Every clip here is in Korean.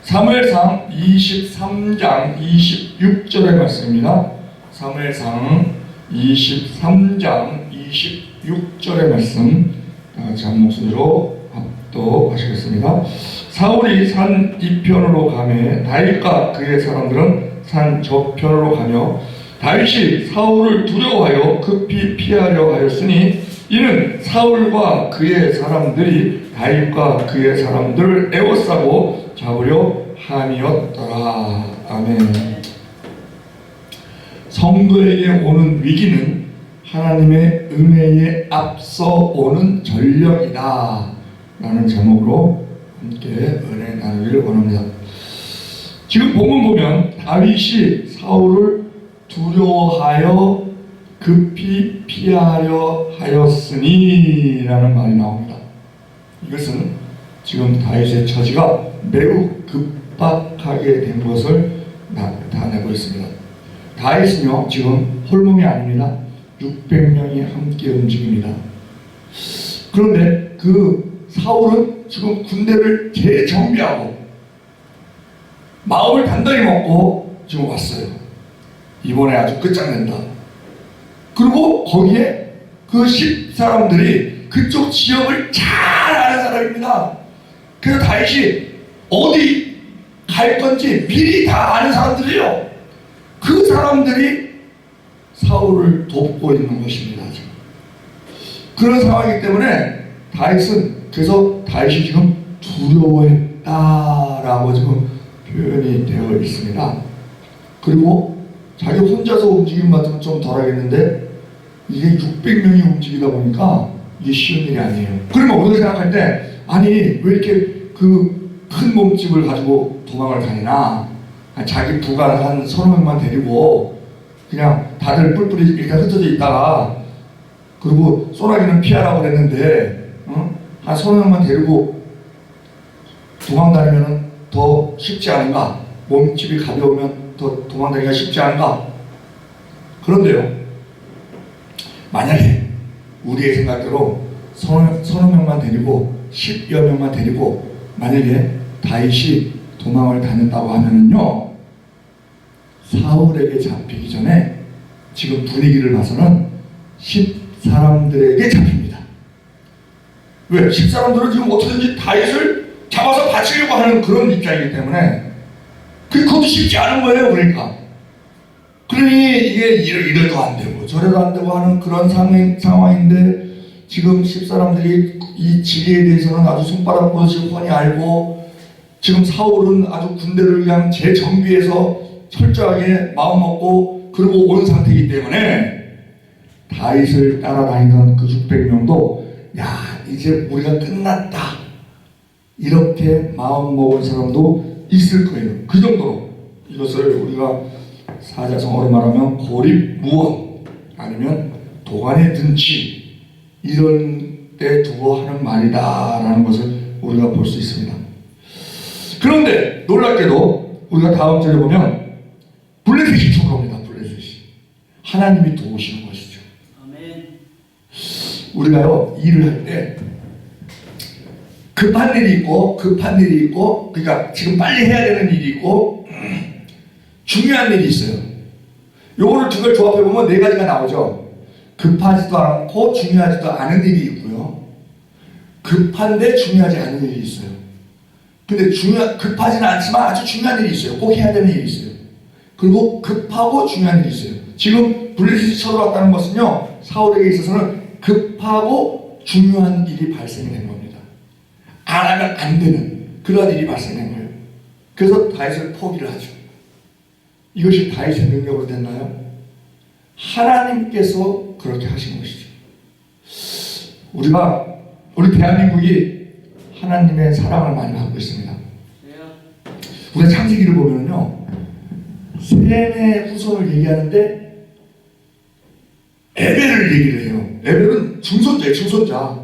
사무엘상 23장 26절의 말씀입니다. 사무엘상 23장 26절의 말씀 제 한 목소리로 합독하시겠습니다. 사울이 산 이편으로 가매 다윗과 그의 사람들은 산 저편으로 가며 다윗이 사울을 두려워하여 급히 피하려 하였으니 이는 사울과 그의 사람들이 다윗과 그의 사람들을 에워싸고 잡으려 함이었더라. 아멘. 성도에게 오는 위기는 하나님의 은혜에 앞서 오는 전력이다 라는 제목으로 함께 은혜 나누기를 원합니다. 지금 본문 보면 다윗이 사울을 두려워하여 급히 피하려 하였으니 라는 말이 나옵니다. 이것은 지금 다윗의 처지가 매우 급박하게 된 것을 나타내고 있습니다. 다윗은요 지금 홀몸이 아닙니다. 600명이 함께 움직입니다. 그런데 그 사울은 지금 군대를 재정비하고 마음을 단단히 먹고 지금 왔어요. 이번에 아주 끝장낸다. 그리고 거기에 그 10사람들이 그쪽 지역을 잘 아는 사람입니다. 그래서 다윗이 어디 갈 건지 미리 다 아는 사람들이에요. 그 사람들이 사울을 돕고 있는 것입니다. 지금. 그런 상황이기 때문에 다윗은 그래서 다윗이 지금 두려워했다라고 지금 표현이 되어 있습니다. 그리고 자기 혼자서 움직임 같으면 좀 덜하겠는데 이게 600명이 움직이다 보니까 이게 쉬운 일이 아니에요. 그러면 어떻게 생각할 때 아니 왜 이렇게 그 큰 몸집을 가지고 도망을 다니나 자기 부가 한 서너 명만 데리고 그냥 다들 뿔뿔이 일단 흩어져 있다가 그리고 소나기는 피하라고 그랬는데 한 서너 명만 데리고 도망 다니면 더 쉽지 않은가? 몸집이 가벼우면 더 도망 다니기가 쉽지 않은가? 그런데요 만약에 우리의 생각대로 서너 명만 데리고 10여 명만 데리고 만약에 다윗이 도망을 다녔다고 하면은요 사울에게 잡히기 전에 지금 분위기를 봐서는 10사람들에게 잡힙니다. 왜? 10사람들은 지금 어떻게든지 다윗을 잡아서 바치려고 하는 그런 입장이기 때문에 그것도 쉽지 않은 거예요. 그러니까 그러니 이게 이래도 안 되고 저래도 안 되고 하는 그런 상황인데 지금 10사람들이 이 지리에 대해서는 아주 손바닥보다 뻔히 알고 지금 사울은 아주 군대를 그냥 재정비해서 철저하게 마음먹고 그러고 온 상태이기 때문에 다윗을 따라다니던 그 600명도 야 이제 우리가 끝났다 이렇게 마음먹은 사람도 있을 거예요. 그 정도로 이것을 우리가 사자성어로 말하면 고립무원 아니면 도관에 든치 이런 때 두고 하는 말이다 라는 것을 우리가 볼 수 있습니다. 그런데 놀랍게도 우리가 다음 절에 보면 블레셋이 쳐들어옵니다. 블레셋이 하나님이 도우시는 것이죠. 아멘. 우리가요 일을 할 때 급한 일이 있고 그러니까 지금 빨리 해야 되는 일이 있고 중요한 일이 있어요. 요거를 두 개를 조합해 보면 네 가지가 나오죠. 급하지도 않고 중요하지도 않은 일이 있고요. 급한데 중요하지 않은 일이 있어요. 근데 급하지는 않지만 아주 중요한 일이 있어요. 꼭 해야 되는 일이 있어요. 그리고 급하고 중요한 일이 있어요. 지금 블레셋이 쳐들어왔다는 것은요 사울에게 있어서는 급하고 중요한 일이 발생이 된 겁니다. 안 하면 안 되는 그런 일이 발생된 거예요. 그래서 다윗을 포기를 하죠. 이것이 다윗의 능력으로 됐나요? 하나님께서 그렇게 하신 것이죠. 우리 대한민국이 하나님의 사랑을 많이 받고 있습니다. 우리가 창세기를 보면요 셈의 후손을 얘기하는데 에벨을 얘기를 해요. 에벨은 중손자예요. 중손자.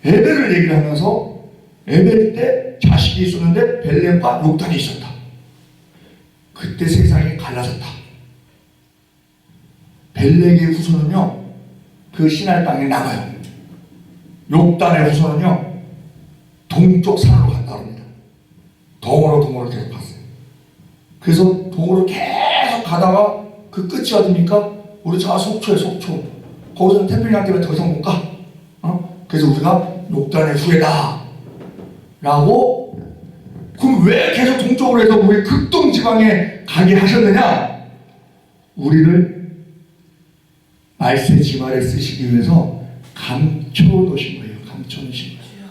에벨을 얘기를 하면서 에벨 때 자식이 있었는데 벨렘과 욕단이 있었다. 그때 세상이 갈라졌다. 벨렉의 후손은요 그 시날 땅에 나가요. 욕단의 후손은요 동쪽 산으로 간다 합니다. 동으로 계속 갔어요. 그래서 동으로 계속 가다가 그 끝이 어딥니까? 우리 저 속초에 속초. 거기서는 태평양 때문에 더 이상 못 가. 그래서 우리가 욕단의 후예다 라고. 그럼 왜 계속 동쪽으로 해서 우리 극동 지방에 가게 하셨느냐? 우리를 말세 지말에 쓰시기 위해서 감춰 놓으신 거예요. 감춰 놓으신 거예요.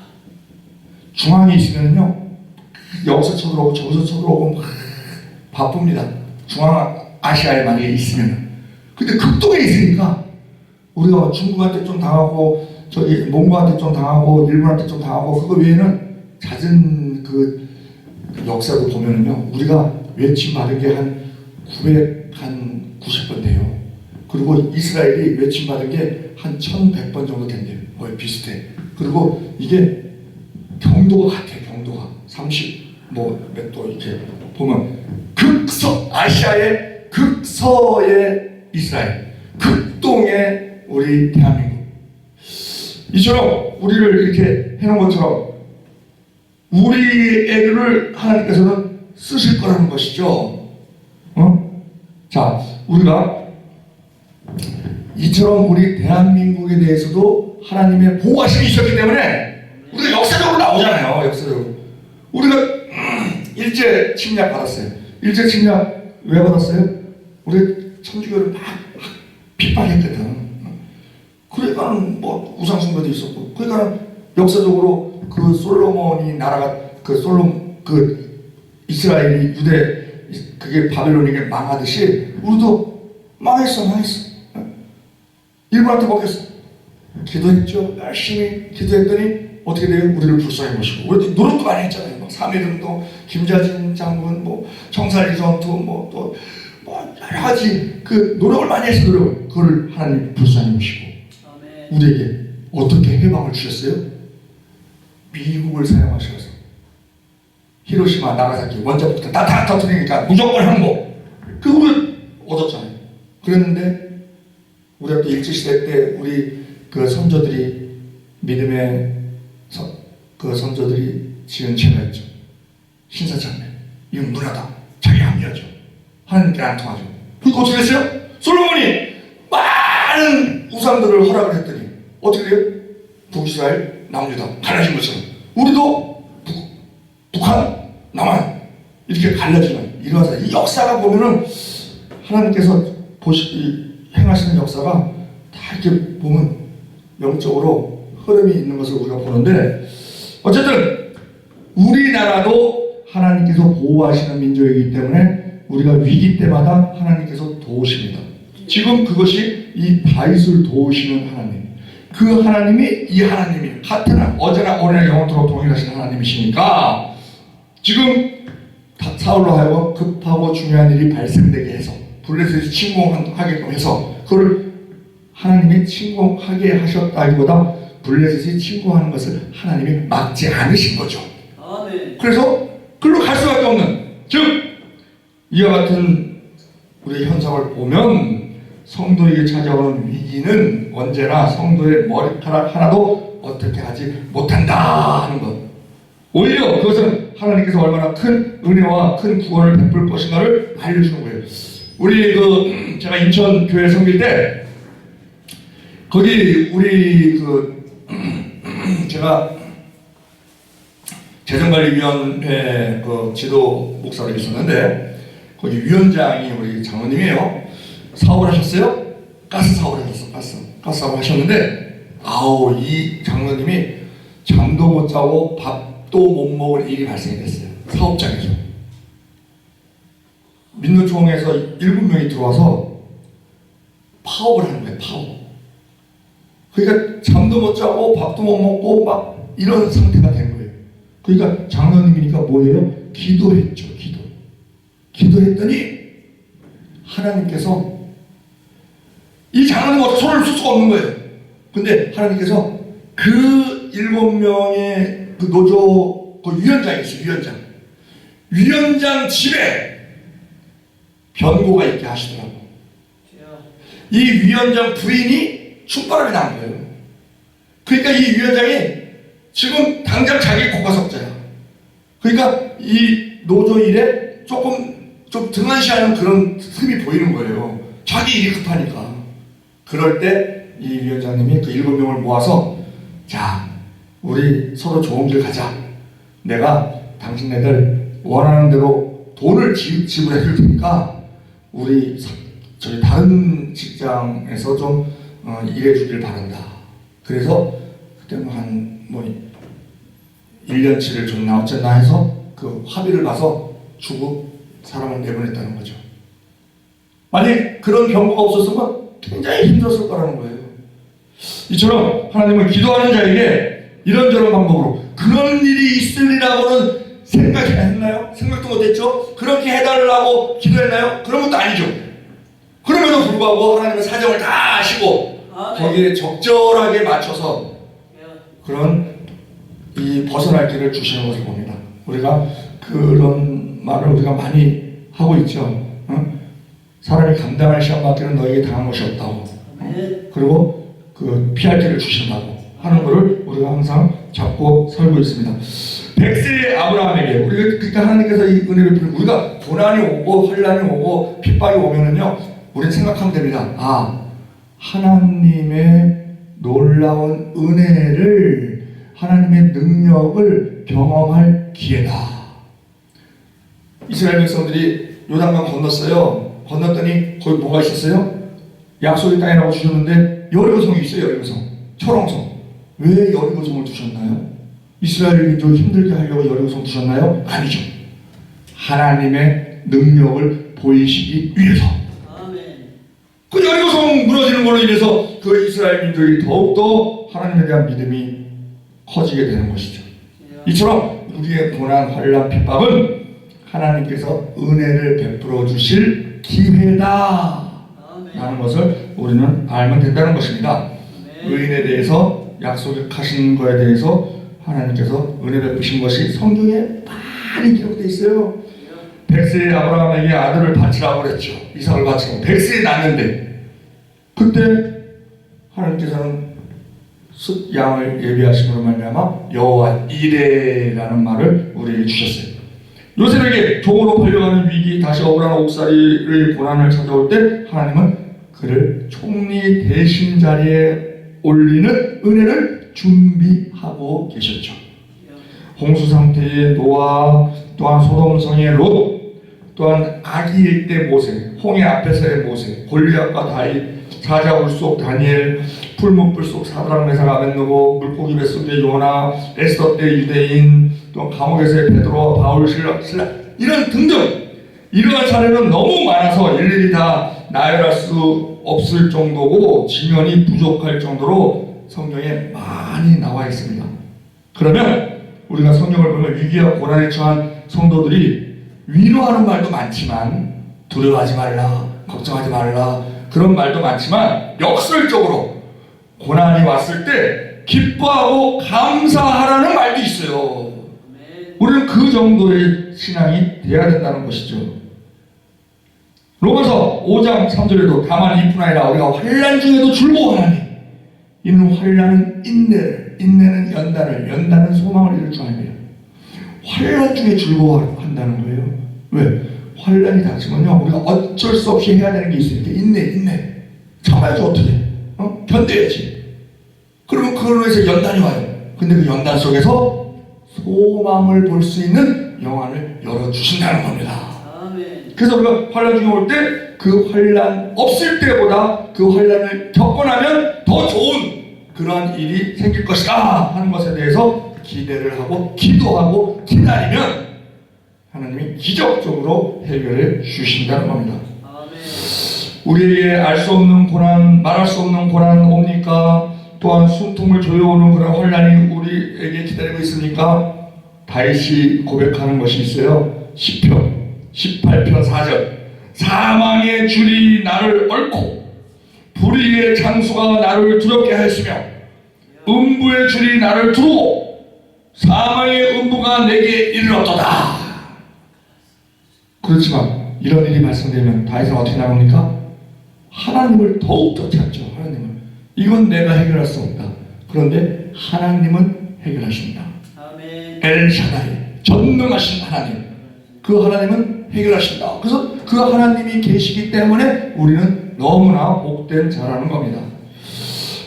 중앙에 있으면요, 여기서 쳐들어오고 저기서 쳐들어오고 막 바쁩니다. 중앙 아시아에 만약에 있으면. 근데 극동에 있으니까 우리가 중국한테 좀 당하고 저기 몽고한테 좀 당하고 일본한테 좀 당하고 그거 외에는 잦은 그 역사도 보면은요, 우리가 외침 받은 게 한 990번 돼요. 그리고 이스라엘이 외침 받은 게 한 1100번 정도 된대요. 거의 비슷해. 그리고 이게 경도가 같아. 경도가 30 뭐 몇 도 이렇게 보면 극서, 아시아의 극서의 이스라엘, 극동의 우리 대한민국. 이처럼 우리를 이렇게 해놓은 것처럼 우리 애들을 하나님께서는 쓰실 거라는 것이죠. 자, 우리가 이처럼 우리 대한민국에 대해서도 하나님의 보호하심이 있었기 때문에 우리가 역사적으로 나오잖아요. 역사적으로 우리가 일제 침략 받았어요. 일제 침략 왜 받았어요? 우리 천주교를 막 핍박했거든. 그러니까 뭐 우상숭배도 있었고, 그러니까 역사적으로 그 솔로몬이 나라가 그 이스라엘이 유대 그게 바벨론에게 망하듯이 우리도 망했어. 일본한테 먹혔어. 기도했죠. 열심히 기도했더니 어떻게 돼요? 우리를 불쌍히 보시고. 우리도 노력도 많이 했잖아요. 막 삼일운동, 김자진 장군, 뭐 청산리 전투, 뭐 또 뭐 여러 가지 그 노력을 많이 해서 그걸 하나님 불쌍히 보시고 우리에게 어떻게 해방을 주셨어요? 미국을 사용하셔서 히로시마, 나가사키 원자폭탄 다 터뜨리니까 무조건 항복. 그걸 얻었잖아요. 그랬는데 우리가 또 일제시대 때 우리 그 선조들이 믿음의 그 선조들이 지은 죄가 있죠. 신사참배. 이건 문화다. 자기 합리화죠. 하나님께 안 통하죠. 그러니까 어떻게 됐어요? 솔로몬이 많은 우상들을 허락을 했더니 어떻게 돼요? 북이스라엘, 남유다 갈라진 것처럼 우리도 북한, 남한 이렇게 갈라지는 이런 이 역사가 보면은 하나님께서 행하시는 역사가 다 이렇게 보면 영적으로 흐름이 있는 것을 우리가 보는데, 어쨌든 우리나라도 하나님께서 보호하시는 민족이기 때문에 우리가 위기 때마다 하나님께서 도우십니다. 지금 그것이 이 다윗을 도우시는 하나님, 그 하나님이 이 하나님이 같은 어제나 오늘나 영원토록 동일하신 하나님이시니까 지금 사울로 하여금 급하고 중요한 일이 발생되게 해서 블레셋이 침공하게끔 해서 그걸 하나님이 침공하게 하셨다기보다 블레셋이 침공하는 것을 하나님이 막지 않으신 거죠. 아멘. 그래서 그걸로 갈 수밖에 없는, 즉 이와 같은 우리 현상을 보면 성도에게 찾아오는 위기는 언제나 성도의 머리카락 하나도 어떻게 하지 못한다 하는 것. 오히려 그것은 하나님께서 얼마나 큰 은혜와 큰 구원을 베풀 것인가를 알려주는 거예요. 우리 제가 인천 교회 섬길 때 거기 우리 제가 재정관리위원회 지도 목사로 있었는데 거기 위원장이 우리 장로님이에요. 사업을 하셨어요. 가스 사업을 하셨어. 가스 사업을 하셨는데 이 장로님이 잠도 못 자고 밥도 못 먹을 일이 발생이 됐어요. 사업장에서 민노총에서 7명이 들어와서 파업을 하는 거예요. 파업. 그러니까 잠도 못 자고 밥도 못 먹고 막 이런 상태가 된 거예요. 그러니까 장로님이니까 뭐예요? 기도했죠. 기도했더니 하나님께서 이 장로님 어떻게 손을 쓸 수가 없는 거예요. 근데 하나님께서 그 7명의 그 노조 그 위원장이 있어요. 위원장 집에 변고가 있게 하시더라고요. 이 위원장 부인이 충바람이 난 거예요. 그러니까 이 위원장이 지금 당장 자기 고가석자야. 그러니까 이 노조 일에 조금 좀 등한시하는 그런 틈이 보이는 거예요. 자기 일이 급하니까. 그럴 때 이 위원장님이 그 7명을 모아서, 자, 우리 서로 좋은 길 가자. 내가 당신네들 원하는 대로 돈을 지불해 줄 테니까 우리 저희 다른 직장에서 좀 일해 주길 바란다. 그래서 그때 뭐 1년치를 줬나 어쨌나 해서 그 합의를 봐서 주고 사람을 내보냈다는 거죠. 만약 그런 경고가 없었으면 굉장히 힘들었을 거라는 거예요. 이처럼 하나님은 기도하는 자에게 이런저런 방법으로 그런 일이 있으리라고는 생각했나요? 생각도 못했죠? 그렇게 해달라고 기도했나요? 그런 것도 아니죠. 그럼에도 불구하고 하나님은 사정을 다 아시고 거기에 적절하게 맞춰서 그런 이 벗어날 길을 주시는 것을 봅니다. 우리가 그런 말을 우리가 많이 하고 있죠. 사람이 감당할 시험 받기는 너에게 당한 것이 없다고. 그리고 그 피할 길을 주신다고 하는 것을 우리가 항상 잡고 살고 있습니다. 백세의 아브라함에게 우리가 그러니까 하나님께서 이 은혜를 베푸는, 우리가 고난이 오고 환난이 오고 핍박이 오면은요, 우리는 생각하면 됩니다. 아, 하나님의 놀라운 은혜를, 하나님의 능력을 경험할 기회다. 이스라엘 백성들이 요단강 건넜어요. 건넜더니 거기 뭐가 있었어요? 약속의 땅이라고 주셨는데 여리고성이 있어요. 여리고성, 철옹성. 왜 여리고성을 두셨나요? 이스라엘 민족을 힘들게 하려고 여리고성 두셨나요? 아니죠. 하나님의 능력을 보이시기 위해서. 아멘. 그 여리고성 무너지는 걸로 인해서 그 이스라엘 민족이 더욱더 하나님에 대한 믿음이 커지게 되는 것이죠. 이처럼 우리의 고난, 환난, 핍박은 하나님께서 은혜를 베풀어 주실 기회다 라는 것을 우리는 알면 된다는 것입니다. 의인에 대해서 약속하신 것에 대해서 하나님께서 은혜 베푸신 것이 성경에 많이 기록되어 있어요. 100세의 아브라함에게 아들을 바치라고 그랬죠. 이삭을 바치라고. 100세에 낳는데 그때 하나님께서는 양을 예비하심으로 말미암아 여호와 이레라는 말을 우리에게 주셨어요. 요셉에게 종으로 팔려가는 위기, 다시 억울한 옥살이의 고난을 찾아올 때 하나님은 그를 총리 대신 자리에 올리는 은혜를 준비하고 계셨죠. 홍수 상태의 노아, 또한 소돔성의 롯, 또한 아기일 때 모세, 홍해 앞에서의 모세, 골리앗과 다윗, 사자굴 속 다니엘, 풀무불 속 사드락 메삭 아벳느고, 물고기 뱃속의 요나, 에스더 때 유대인, 또 감옥에서의 베드로와 바울, 실라 이런 등등 이러한 사례는 너무 많아서 일일이 다 나열할 수 없을 정도고 지면이 부족할 정도로 성경에 많이 나와 있습니다. 그러면 우리가 성경을 보면 위기와 고난에 처한 성도들이 위로하는 말도 많지만, 두려워하지 말라, 걱정하지 말라, 그런 말도 많지만 역설적으로 고난이 왔을 때 기뻐하고 감사하라는 말도 있어요. 우리는 그 정도의 신앙이 돼야 된다는 것이죠. 로마서 5장 3절에도 다만 이뿐 아니라 우리가 환난 중에도 즐거워하나니 이는 환난은 인내를, 인내는 연단을, 연단은 소망을 이룰 줄 알며 환난 중에 즐거워한다는 거예요. 왜? 환난이 닥치면요, 우리가 어쩔 수 없이 해야 되는 게 있으니까 인내 참아야지. 어떻게 견뎌야지. 그러면 그걸로 해서 연단이 와요. 근데 그 연단 속에서 소망을 볼 수 있는 영안을 열어주신다는 겁니다. 아멘. 그래서 우리가 환난 중에 올 때 그 환난 없을 때보다 그 환난을 겪고 나면 더 좋은 그런 일이 생길 것이다 하는 것에 대해서 기대를 하고 기도하고 기다리면 하나님이 기적적으로 해결해 주신다는 겁니다. 아멘. 우리에게 알 수 없는 고난, 말할 수 없는 고난 옵니까? 또한 숨통을 조여오는 그런 환난이 우리에게 기다리고 있습니까? 다윗이 고백하는 것이 있어요. 시편 18편 4절. 사망의 줄이 나를 얽고 불의의 장수가 나를 두렵게 하였으며 음부의 줄이 나를 두르고 사망의 음부가 내게 이르렀도다. 그렇지만 이런 일이 발생되면 다윗은 어떻게 나옵니까? 하나님을 더욱더 찾죠. 하나님을. 이건 내가 해결할 수 없다. 그런데 하나님은 해결하십니다. 아멘. 엘샤다이, 전능하신 하나님, 그 하나님은 해결하신다. 그래서 그 하나님이 계시기 때문에 우리는 너무나 복된 자라는 겁니다.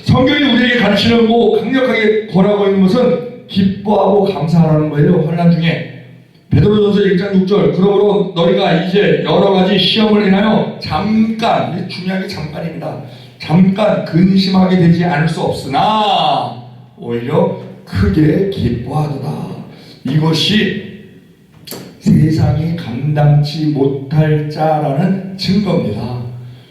성경이 우리에게 가르치려고 강력하게 권하고 있는 것은 기뻐하고 감사하라는 거예요. 환난 중에 베드로전서 1장 6절 그러므로 너희가 이제 여러 가지 시험을 인하여 잠깐, 중요한 게 잠깐입니다. 잠깐 근심하게 되지 않을 수 없으나 오히려 크게 기뻐하도다. 이것이 세상이 감당치 못할 자라는 증거입니다.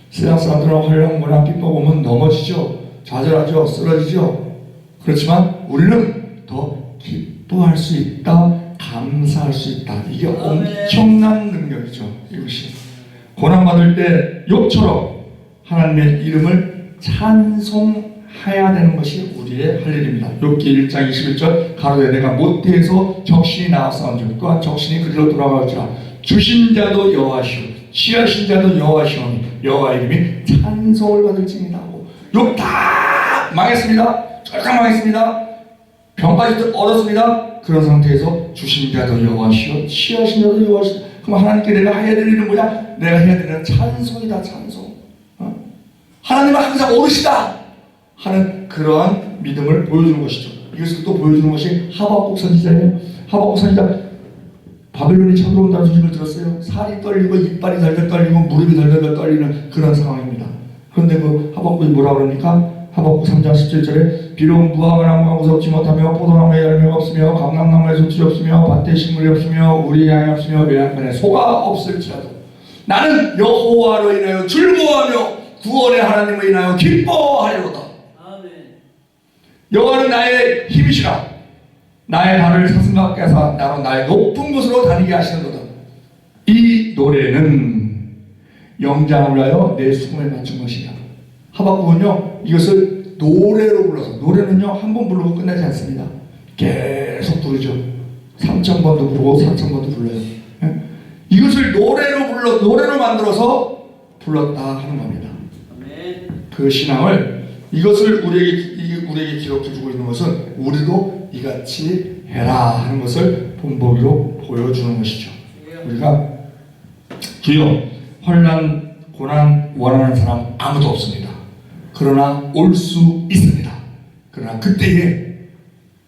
세상 사람들은 환난과 핍박 오면 넘어지죠. 좌절하죠. 쓰러지죠. 그렇지만 우리는 더 기뻐할 수 있다. 감사할 수 있다. 이게 엄청난 능력이죠. 이것이 고난받을 때 욥처럼 하나님의 이름을 찬송해야 되는 것이 우리의 할 일입니다. 욥기 1장 21절 가로되 내가 모태에서 적신이 나왔사온즉 또한 적신이 그리로 돌아갈지라 주신 자도 여호와시오 취하신 자도 여호와시오니 여호와 이름이 찬송을 받을지니라 하고 욥 다 망했습니다. 쫄딱 망했습니다. 병까지 얻었습니다. 그런 상태에서 주신 자도 여호와시오 취하신 자도 여호와시오. 그럼 하나님께 내가 해야 될 일은 뭐냐? 내가 해야 될 일은 찬송이다. 찬송. 하나님은 항상 옳으시다 하는 그러한 믿음을 보여주는 것이죠. 이것을 또 보여주는 것이 하박국 선지자예요. 하박국 선지자 바벨론이 쳐들어온다는 소식을 들었어요. 살이 떨리고 이빨이 덜덜 떨리고 무릎이 덜덜 떨리는 그런 상황입니다. 그런데 그 하박국이 뭐라 그러니까 하박국 3장 17절에 비록 무화과 나무가 무섭지 못하며 포도나무에 열매가 없으며 감람나무에 솜씨 없으며 밭에 식물이 없으며 우리의 양이 없으며 외양간에 소가 없을지라도 나는 여호와로 인하여 즐거워하며 구원의 하나님을 인하여 기뻐하리로다. 아멘. 여호와는 나의 힘이시라 나의 발을 사슴과 깨서 나로 나의 높은 곳으로 다니게 하시는도다. 이 노래는 영장을 위하여 내 수금에 맞춘 것이다. 하박국은요 이것을 노래로 불러서 노래는요 한 번 부르고 끝나지 않습니다. 계속 부르죠. 3,000번도 부르고 4,000번도 불러요. 이것을 노래로 만들어서 불렀다 하는 겁니다. 그 신앙을 이것을 우리에게 기록해주고 있는 것은 우리도 이같이 해라 하는 것을 본보기로 보여주는 것이죠. 우리가 주여 환난 고난 원하는 사람 아무도 없습니다. 그러나 올 수 있습니다. 그러나 그때에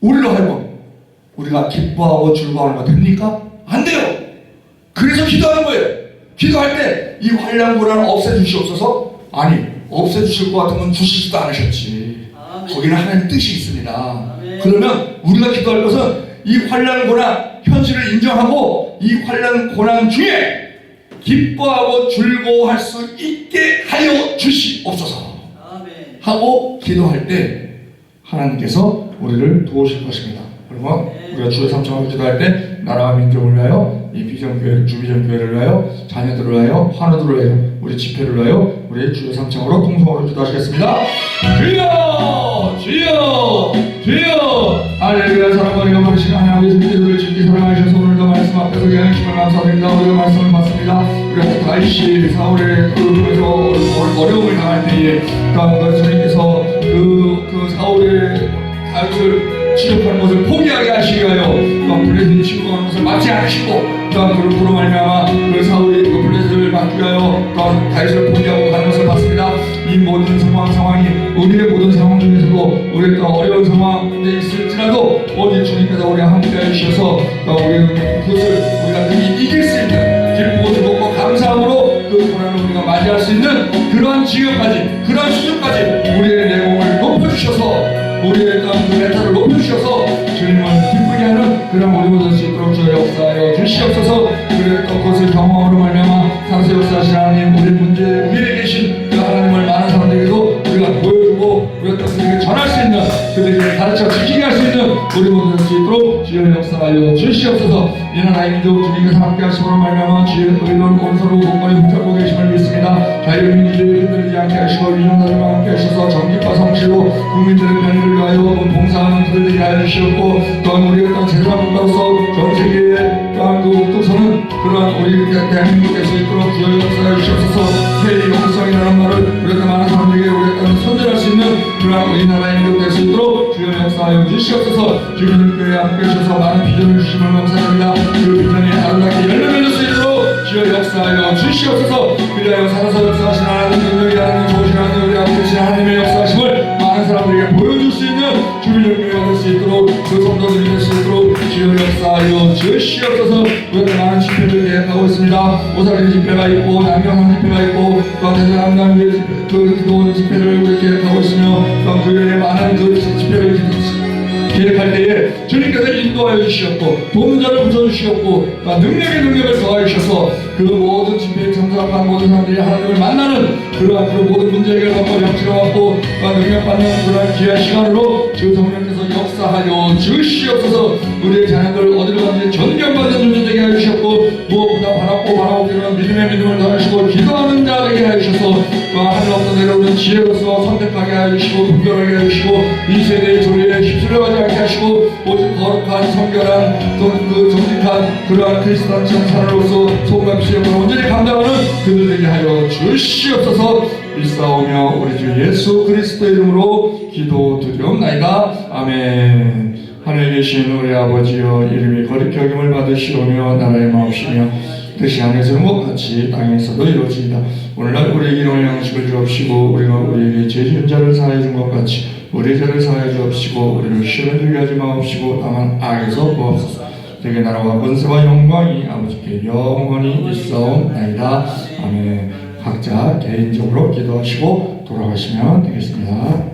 우리로 하여금 우리가 기뻐하고 즐거워하는 거 됩니까? 안 돼요. 그래서 기도하는 거예요. 기도할 때 이 환난 고난을 없애주시옵소서. 아니 없애주실 것 같으면 주시지도 않으셨지. 아멘. 거기는 하나님의 뜻이 있습니다. 아멘. 그러면 우리가 기도할 것은 이 환난 고난 현실을 인정하고 이 환난 고난 중에 기뻐하고 즐거워할 수 있게 하여 주시옵소서 하고 기도할 때 하나님께서 우리를 도우실 것입니다. 그러면 우리가 주의 삼창으로 기도할 때 나라와 민족을 위하여 이 비전교회, 주비전교회를 위하여 자녀들을 위하여 환우들을 위하여 우리 집회를 위하여 우리 주의 삼창으로 통성으로 기도하시겠습니다. 주여 주여 주여 할렐루야. 사랑과 은혜가 많으신 하나님 우리를 깊이 사랑하셔서 오늘도 말씀 앞에서 기하심을 감사드립니다. 우리가 말씀을 받습니다. 우리가 다윗이 사울의 그에서 어려움을 당할 때에 또한 주님께서 그 사울의 다윗을 취업하는 것을 포기하게 하시기 위하여 또한 블레셋이 침공하는 것을 막지 않으시고 또한 그로 말미암아 그 사울이 그 블레셋을 막기 위하여 또한 다윗을 포기하고 가는 것을 봤습니다. 이 모든 상황이 우리의 모든 상황 중에서도 우리가 어려운 상황에 있을지라도 오직 주님께서 우리와 함께해 주셔서 우리는 그것을 우리가 능히 이길 수 있는 기쁘고 즐겁고 감사함으로 그 고난을 우리가 맞이할 수 있는 그러한 지경까지 그러한 수준까지 우리의 내공을 높여주셔서 우리의 그 멘탈을 높여주셔서 주님을 기쁘게 하는 그런 우리 모두 수 있도록 주여 역사하여 주시옵소서. 그리고 또 그것을 경험으로 말미암아 상세 역사하신 하나님 우리 문제 위에 계신 그 하나님을 많은 사람들에게도 우리가 보여주고 우리가 또 그들에게 전할 수 있는 그들에게 가르쳐 지키게 할 수 있는 우리 모두 수 있도록 주여 역사하여 주시옵소서. 이 나라의 민족 주님께서 함께 하심으로 말미암아 주의 의로운 온서로 공간에 붙잡고 계심을 믿습니다. 자유민주주의 흔들리지 않게 하시고 위정자들과 함께 하셔서 정직과 성실로 국민들의 편의를 위하여 봉사하는 그들에게 하여 주시옵고 또한 우리가 땅 제사 국가로서 전 세계에 또한 그 옥도서는 그러한 우리 대한민국에 수 있도록 주여 역사하여 주시옵소서. 회의 영성이라는 말을 우리가 많은 사람들에게 우리가 땅을 선전할 수 있는 그러한 우리나라의 민족 될 수 있도록 주여 역사하여 주시옵소서. 주님 교회 함께 하셔서 많은 비전을 주심을 감사합니다. 그 비전이 아름답게 열매 맺을 수 있도록 주여 역사하여 주시옵소서. 그리하여 살아서 역사하신 하나님 능력이 하나님 좋으신 하나님 우리 앞에 계신 하나님의 역사하심을 많은 사람들에게 보여줄 수 있는 주민의 교회가 될 수 있도록 그 성도들이 될 수 있도록 주여 역사하여 주시옵소서. 우리가 많은 집회를 계획하고 있습니다. 오사리 집회가 있고 남경항 집회가 있고 또 대전함남교회 그 기도원 집회를 우리 계획하고 있으며 또 그 외에 많은 그 집회를 계획할 때에 주님께서 인도하여 주시었고 돕는 자를 붙여주시었고 능력의 능력을 더하여 주셔서 그 모든 집회에 참석한 모든 사람들이 하나님을 만나는 그러한 그 모든 문제 해결받고 양치료받고 능력받는 그러한 귀한 시간으로 주 성령께서 역사하여 주시옵소서. 우리의 자녀들 어디로 가든지 존경받는 존재 되게 하여 주셨고 무엇보다 바라고 기도하는 믿음을 더하시고 기도하는 자 되게 하여 주셔서 하늘 없어 내려오는 지혜로서 선택하게 하여 주시고 분별하게 하여 주시고 이 세대의 조리에 휩쓸려가지 않게 하시고 오직 거룩한 성결한 그 정직한 그러한 크리스찬 사람으로서 소금과 피의 온전히 감당하는 그들 되게 하여 주시옵소서. 일사오며 우리 주 예수 그리스도 이름으로 기도드리옵나이다. 아멘. 하늘에 계신 우리 아버지여 이름이 거룩히 여김을 받으시오며 나라의 마옵시며 뜻이 하늘에서는 것 같이 땅에서도 이루어지이다. 오늘날 우리에게 일용할 양식을 주옵시고 우리가 우리에게 죄 지은 자를 사하여 준 것 같이 우리의 죄를 사하여 주옵시고 우리를 시험에 들게 하지 마옵시고 다만 악에서 구하옵소서. 되게 나라와 권세와 영광이 아버지께 영원히 있사옵나이다. 아멘. 각자 개인적으로 기도하시고 돌아가시면 되겠습니다.